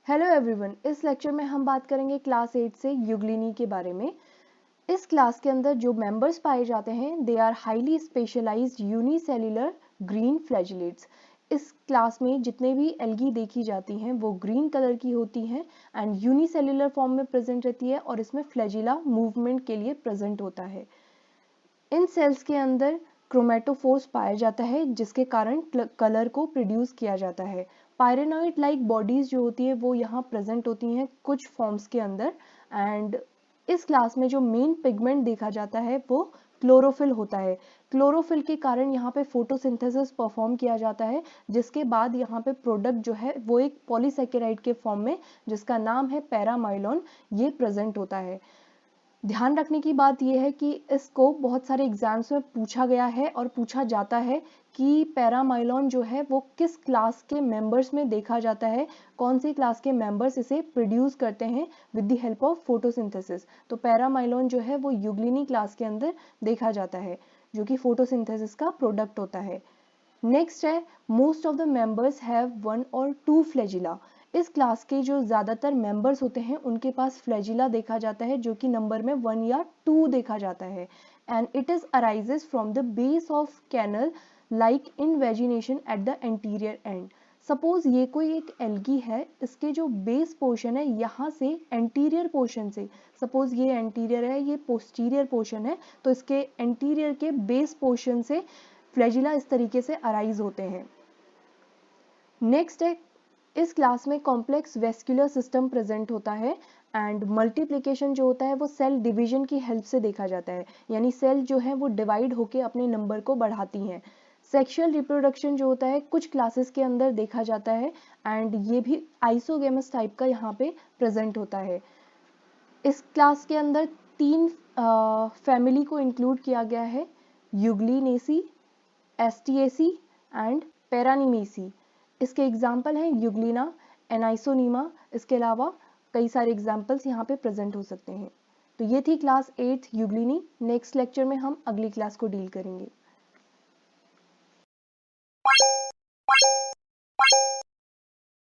Hello everyone, इस lecture में हम बात करेंगे क्लास 8 से यूग्लिनी के बारे में। इस क्लास के अंदर जो मेंबर्स पाए जाते हैं they are highly specialised unicellular green flagellates. इस क्लास में जितने भी एल्गी देखी जाती हैं वो ग्रीन कलर की होती हैं एंड यूनिसेल्युलर फॉर्म में प्रेजेंट रहती है और इसमें फ्लैजिला मूवमेंट के लिए प्रेजेंट होता है। इन सेल्स के अंदर क्रोमेटोफोर्स पाया जाता है जिसके कारण कलर को प्रोड्यूस किया जाता है। पायरेनॉइड लाइक बॉडीज जो होती है वो यहाँ प्रेजेंट होती हैं कुछ फॉर्म्स के अंदर एंड इस क्लास में जो मेन पिगमेंट देखा जाता है वो क्लोरोफिल होता है। क्लोरोफिल के कारण यहाँ पे फोटोसिंथेसिस परफॉर्म किया जाता है जिसके बाद यहाँ पे प्रोडक्ट जो है वो एक पॉलीसेकेराइड के फॉर्म में जिसका नाम है पैरामाइलॉन ये प्रेजेंट होता है। ध्यान रखने की बात यह है कि इसको बहुत सारे एग्जाम्स में पूछा गया है और पूछा जाता है कि पैरामाइलॉन जो है वो किस क्लास के मेंबर्स में देखा जाता है, कौन सी क्लास के मेंबर्स इसे प्रोड्यूस करते हैं with the help of photosynthesis. तो पैरामाइलॉन जो है वो यूग्लिनी क्लास के अंदर देखा जाता है जो कि फोटोसिंथेसिस का प्रोडक्ट होता है। नेक्स्ट है most of the members have one और टू फ्लैजिला। इस क्लास के जो ज़्यादातर मेंबर्स होते हैं उनके पास फ्लैजिला देखा जाता है जो कि नंबर में 1 या 2 देखा जाता है and it is arises from the base of canal like invagination at the anterior end. Suppose ये कोई एक एल्गी है, इसके जो बेस पोर्शन है यहाँ से एंटीरियर पोर्शन से, सपोज ये एंटीरियर है ये पोस्टीरियर पोर्शन है तो इसके एंटीरियर के बेस पोर्शन से फ्लैजिला इस तरीके से अराइज होते हैं। नेक्स्ट है इस क्लास में कॉम्प्लेक्स वेस्कुलर सिस्टम प्रेजेंट होता है एंड मल्टीप्लिकेशन जो होता है वो सेल डिवीजन की हेल्प से देखा जाता है, यानी सेल जो है वो डिवाइड होकर अपने नंबर को बढ़ाती हैं। सेक्सुअल रिप्रोडक्शन जो होता है कुछ क्लासेस के अंदर देखा जाता है एंड ये भी आइसोगेमस टाइप का यहाँ पे प्रेजेंट होता है। इस क्लास के अंदर 3 फैमिली को इंक्लूड किया गया है, यूग्लिनेसी, एस्टिएसी एंड पैरानीमेसी। इसके एग्जाम्पल हैं यूग्लिना, एनाइसोनीमा। इसके अलावा कई सारे एग्जाम्पल्स यहाँ पे प्रेजेंट हो सकते हैं। तो ये थी क्लास 8 यूग्लिनी। नेक्स्ट लेक्चर में हम अगली क्लास को डील करेंगे।